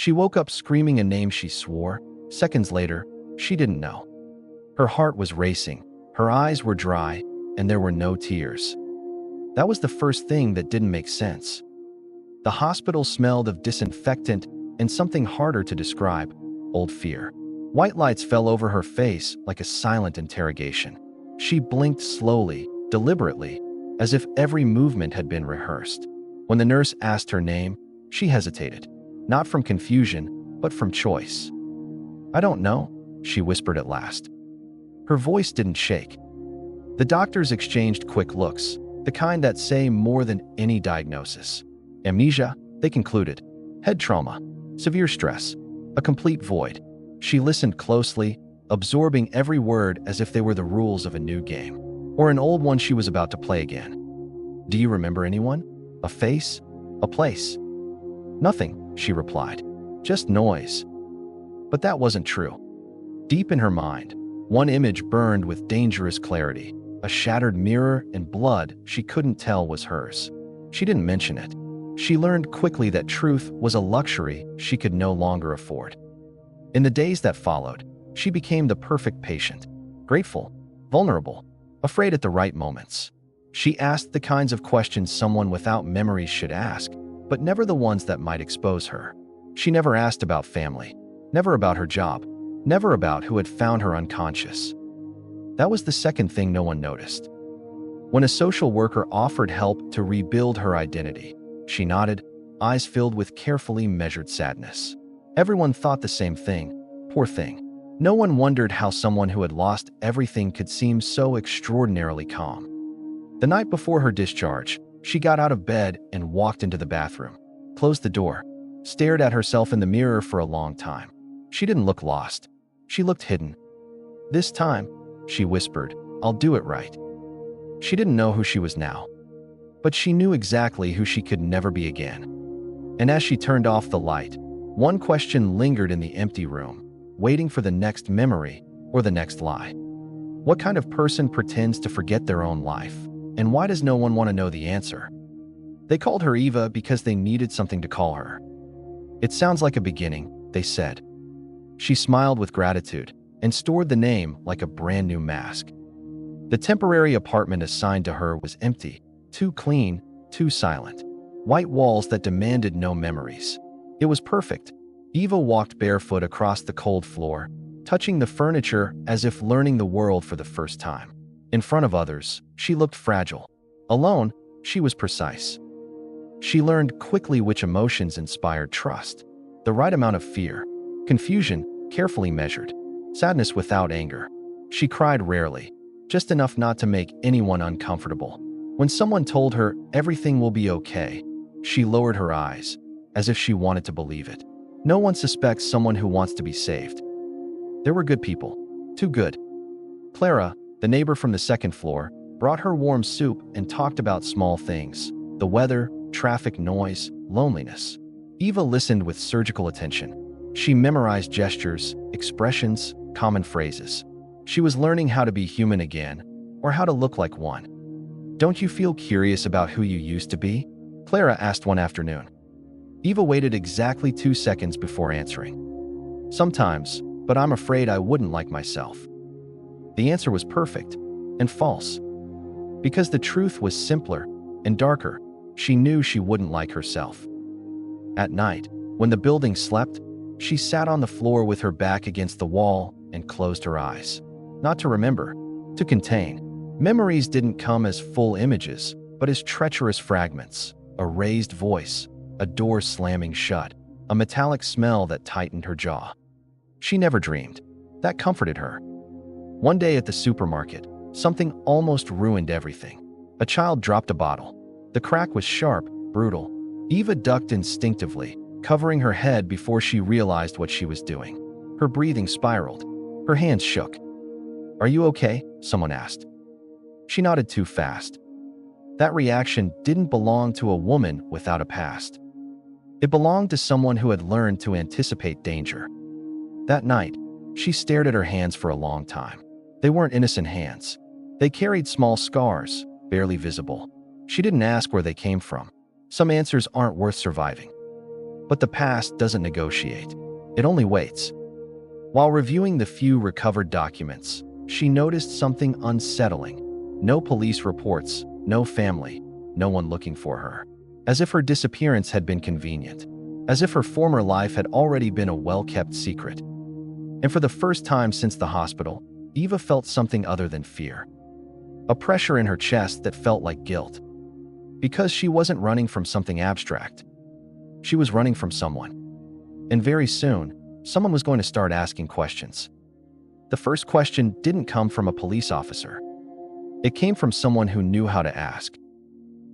She woke up screaming a name she swore. Seconds later, she didn't know. Her heart was racing, her eyes were dry, and there were no tears. That was the first thing that didn't make sense. The hospital smelled of disinfectant and something harder to describe, old fear. White lights fell over her face like a silent interrogation. She blinked slowly, deliberately, as if every movement had been rehearsed. When the nurse asked her name, she hesitated, not from confusion, but from choice. "I don't know," she whispered at last. Her voice didn't shake. The doctors exchanged quick looks, the kind that say more than any diagnosis. Amnesia, they concluded. Head trauma, severe stress, a complete void. She listened closely, absorbing every word as if they were the rules of a new game, or an old one she was about to play again. "Do you remember anyone? A face? A place?" "Nothing," she replied. "Just noise." But that wasn't true. Deep in her mind, one image burned with dangerous clarity, a shattered mirror and blood she couldn't tell was hers. She didn't mention it. She learned quickly that truth was a luxury she could no longer afford. In the days that followed, she became the perfect patient, grateful, vulnerable, afraid at the right moments. She asked the kinds of questions someone without memories should ask, but never the ones that might expose her. She never asked about family, never about her job, never about who had found her unconscious. That was the second thing no one noticed. When a social worker offered help to rebuild her identity, she nodded, eyes filled with carefully measured sadness. Everyone thought the same thing. Poor thing. No one wondered how someone who had lost everything could seem so extraordinarily calm. The night before her discharge, she got out of bed and walked into the bathroom, closed the door, stared at herself in the mirror for a long time. She didn't look lost. She looked hidden. "This time," she whispered, "I'll do it right." She didn't know who she was now, but she knew exactly who she could never be again. And as she turned off the light, one question lingered in the empty room, waiting for the next memory or the next lie. What kind of person pretends to forget their own life? And why does no one want to know the answer? They called her Eva because they needed something to call her. "It sounds like a beginning," they said. She smiled with gratitude and stored the name like a brand new mask. The temporary apartment assigned to her was empty, too clean, too silent. White walls that demanded no memories. It was perfect. Eva walked barefoot across the cold floor, touching the furniture as if learning the world for the first time. In front of others, she looked fragile. Alone, she was precise. She learned quickly which emotions inspired trust. The right amount of fear. Confusion, carefully measured. Sadness without anger. She cried rarely, just enough not to make anyone uncomfortable. When someone told her everything will be okay, she lowered her eyes, as if she wanted to believe it. No one suspects someone who wants to be saved. There were good people. Too good. Clara, the neighbor from the second floor, brought her warm soup and talked about small things. The weather, traffic noise, loneliness. Eva listened with surgical attention. She memorized gestures, expressions, common phrases. She was learning how to be human again, or how to look like one. "Don't you feel curious about who you used to be?" Clara asked one afternoon. Eva waited exactly 2 seconds before answering. "Sometimes, but I'm afraid I wouldn't like myself." The answer was perfect and false. Because the truth was simpler and darker, she knew she wouldn't like herself. At night, when the building slept, she sat on the floor with her back against the wall and closed her eyes. Not to remember, to contain. Memories didn't come as full images, but as treacherous fragments. A raised voice, a door slamming shut, a metallic smell that tightened her jaw. She never dreamed. That comforted her. One day at the supermarket, something almost ruined everything. A child dropped a bottle. The crack was sharp, brutal. Eva ducked instinctively, covering her head before she realized what she was doing. Her breathing spiraled. Her hands shook. "Are you okay?" someone asked. She nodded too fast. That reaction didn't belong to a woman without a past. It belonged to someone who had learned to anticipate danger. That night, she stared at her hands for a long time. They weren't innocent hands. They carried small scars, barely visible. She didn't ask where they came from. Some answers aren't worth surviving. But the past doesn't negotiate. It only waits. While reviewing the few recovered documents, she noticed something unsettling. No police reports, no family, no one looking for her. As if her disappearance had been convenient. As if her former life had already been a well-kept secret. And for the first time since the hospital, Eva felt something other than fear. A pressure in her chest that felt like guilt. Because she wasn't running from something abstract. She was running from someone. And very soon, someone was going to start asking questions. The first question didn't come from a police officer. It came from someone who knew how to ask.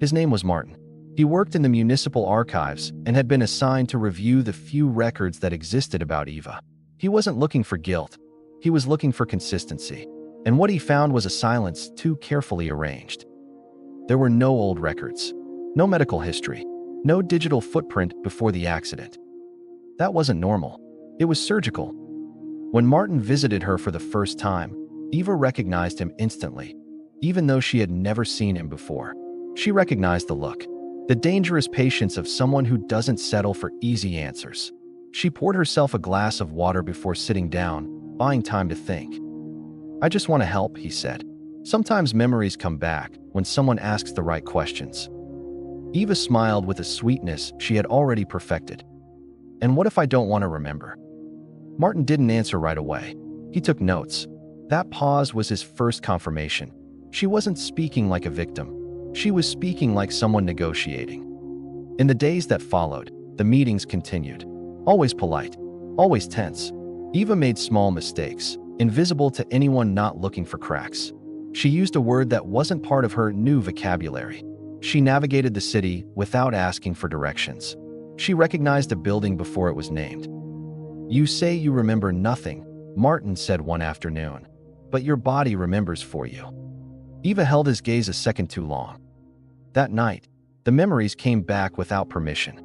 His name was Martin. He worked in the municipal archives and had been assigned to review the few records that existed about Eva. He wasn't looking for guilt. He was looking for consistency. And what he found was a silence too carefully arranged. There were no old records, no medical history, no digital footprint before the accident. That wasn't normal. It was surgical. When Martin visited her for the first time, Eva recognized him instantly, even though she had never seen him before. She recognized the look, the dangerous patience of someone who doesn't settle for easy answers. She poured herself a glass of water before sitting down, buying time to think. "I just want to help," he said. "Sometimes memories come back when someone asks the right questions." Eva smiled with a sweetness she had already perfected. "And what if I don't want to remember?" Martin didn't answer right away. He took notes. That pause was his first confirmation. She wasn't speaking like a victim. She was speaking like someone negotiating. In the days that followed, the meetings continued. Always polite, always tense. Eva made small mistakes, invisible to anyone not looking for cracks. She used a word that wasn't part of her new vocabulary. She navigated the city without asking for directions. She recognized a building before it was named. "You say you remember nothing," Martin said one afternoon, "but your body remembers for you." Eva held his gaze a second too long. That night, the memories came back without permission.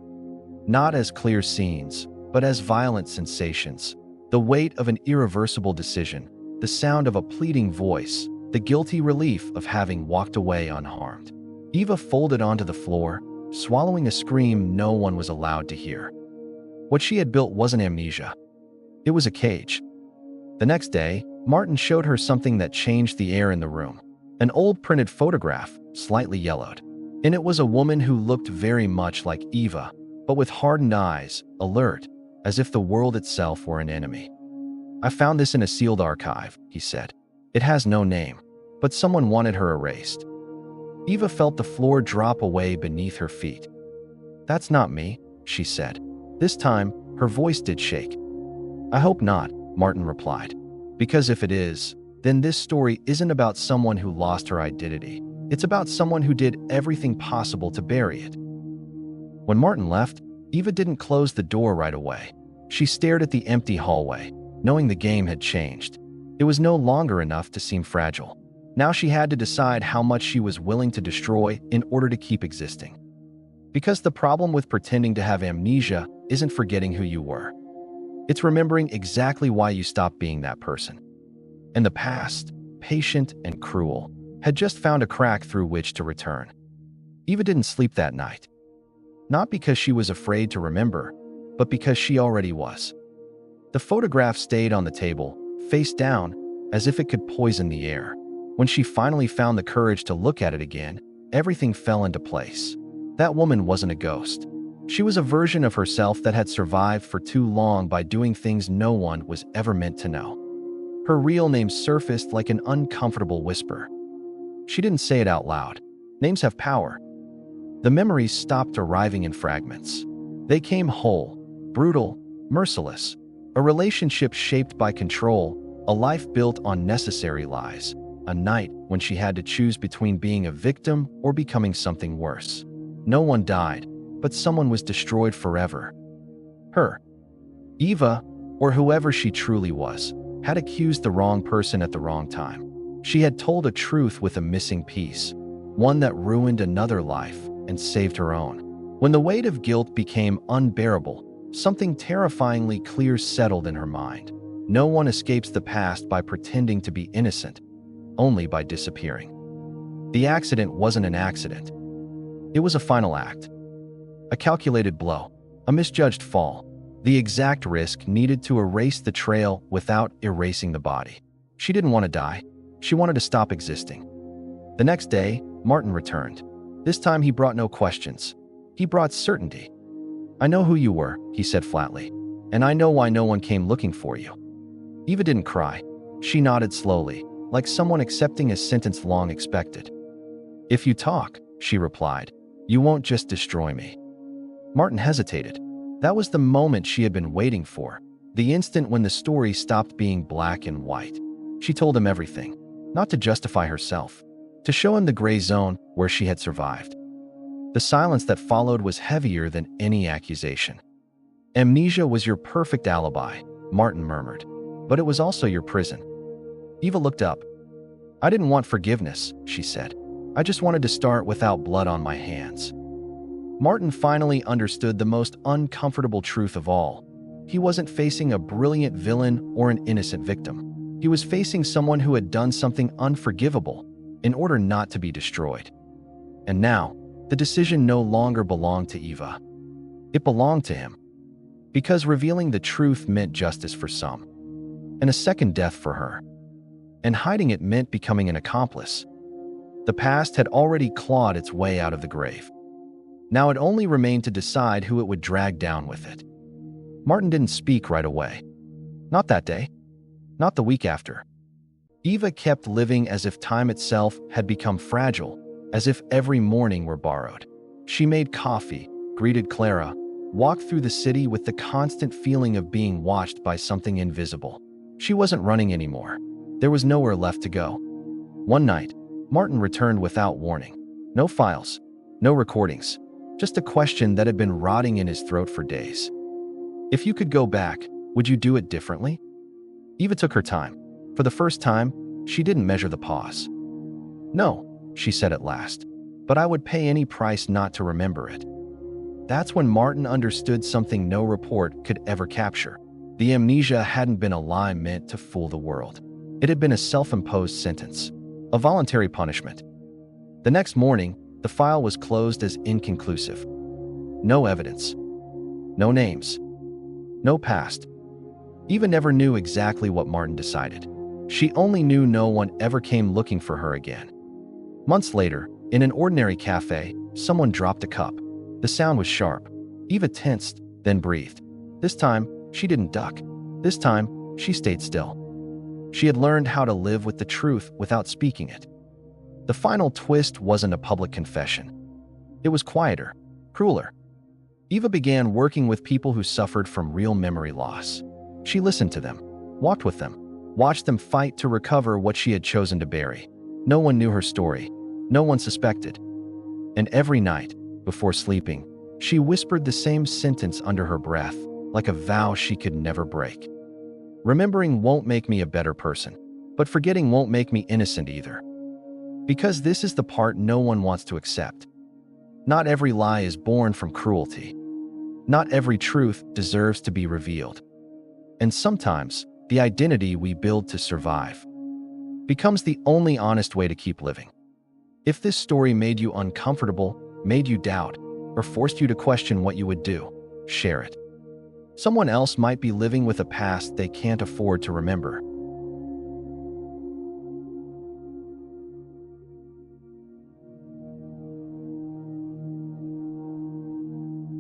Not as clear scenes, but as violent sensations. The weight of an irreversible decision, the sound of a pleading voice, the guilty relief of having walked away unharmed. Eva folded onto the floor, swallowing a scream no one was allowed to hear. What she had built wasn't amnesia. It was a cage. The next day, Martin showed her something that changed the air in the room. An old printed photograph, slightly yellowed. In it was a woman who looked very much like Eva, but with hardened eyes, alert, as if the world itself were an enemy. "I found this in a sealed archive," he said. "It has no name, but someone wanted her erased." Eva felt the floor drop away beneath her feet. "That's not me," she said. This time, her voice did shake. "I hope not," Martin replied. "Because if it is, then this story isn't about someone who lost her identity. It's about someone who did everything possible to bury it." When Martin left, Eva didn't close the door right away. She stared at the empty hallway, knowing the game had changed. It was no longer enough to seem fragile. Now she had to decide how much she was willing to destroy in order to keep existing. Because the problem with pretending to have amnesia isn't forgetting who you were. It's remembering exactly why you stopped being that person. And the past, patient and cruel, had just found a crack through which to return. Eva didn't sleep that night. Not because she was afraid to remember, but because she already was. The photograph stayed on the table, face down, as if it could poison the air. When she finally found the courage to look at it again, everything fell into place. That woman wasn't a ghost. She was a version of herself that had survived for too long by doing things no one was ever meant to know. Her real name surfaced like an uncomfortable whisper. She didn't say it out loud. Names have power. The memories stopped arriving in fragments. They came whole, brutal, merciless. A relationship shaped by control, a life built on necessary lies. A night when she had to choose between being a victim or becoming something worse. No one died, but someone was destroyed forever. Her. Eva, or whoever she truly was, had accused the wrong person at the wrong time. She had told a truth with a missing piece, one that ruined another life and saved her own. When the weight of guilt became unbearable, something terrifyingly clear settled in her mind. No one escapes the past by pretending to be innocent, only by disappearing. The accident wasn't an accident. It was a final act. A calculated blow. A misjudged fall. The exact risk needed to erase the trail without erasing the body. She didn't want to die. She wanted to stop existing. The next day, Martin returned. This time he brought no questions. He brought certainty. "I know who you were," he said flatly, "and I know why no one came looking for you." Eva didn't cry. She nodded slowly, like someone accepting a sentence long expected. "If you talk," she replied, "you won't just destroy me." Martin hesitated. That was the moment she had been waiting for, the instant when the story stopped being black and white. She told him everything, not to justify herself, to show him the gray zone where she had survived. The silence that followed was heavier than any accusation. "Amnesia was your perfect alibi," Martin murmured, "but it was also your prison." Eva looked up. "I didn't want forgiveness," she said. "I just wanted to start without blood on my hands." Martin finally understood the most uncomfortable truth of all. He wasn't facing a brilliant villain or an innocent victim. He was facing someone who had done something unforgivable in order not to be destroyed. And now, the decision no longer belonged to Eva. It belonged to him. Because revealing the truth meant justice for some, and a second death for her. And hiding it meant becoming an accomplice. The past had already clawed its way out of the grave. Now it only remained to decide who it would drag down with it. Martin didn't speak right away. Not that day. Not the week after. Eva kept living as if time itself had become fragile, as if every morning were borrowed. She made coffee, greeted Clara, walked through the city with the constant feeling of being watched by something invisible. She wasn't running anymore. There was nowhere left to go. One night, Martin returned without warning. No files, no recordings, just a question that had been rotting in his throat for days. "If you could go back, would you do it differently?" Eva took her time. For the first time, she didn't measure the pause. "No," she said at last, "but I would pay any price not to remember it." That's when Martin understood something no report could ever capture. The amnesia hadn't been a lie meant to fool the world. It had been a self-imposed sentence, a voluntary punishment. The next morning, the file was closed as inconclusive. No evidence. No names. No past. Eva never knew exactly what Martin decided. She only knew no one ever came looking for her again. Months later, in an ordinary cafe, someone dropped a cup. The sound was sharp. Eva tensed, then breathed. This time, she didn't duck. This time, she stayed still. She had learned how to live with the truth without speaking it. The final twist wasn't a public confession. It was quieter, crueler. Eva began working with people who suffered from real memory loss. She listened to them, walked with them, watched them fight to recover what she had chosen to bury. No one knew her story. No one suspected. And every night, before sleeping, she whispered the same sentence under her breath, like a vow she could never break. "Remembering won't make me a better person, but forgetting won't make me innocent either." Because this is the part no one wants to accept. Not every lie is born from cruelty. Not every truth deserves to be revealed. And sometimes, the identity we build to survive becomes the only honest way to keep living. If this story made you uncomfortable, made you doubt, or forced you to question what you would do, share it. Someone else might be living with a past they can't afford to remember.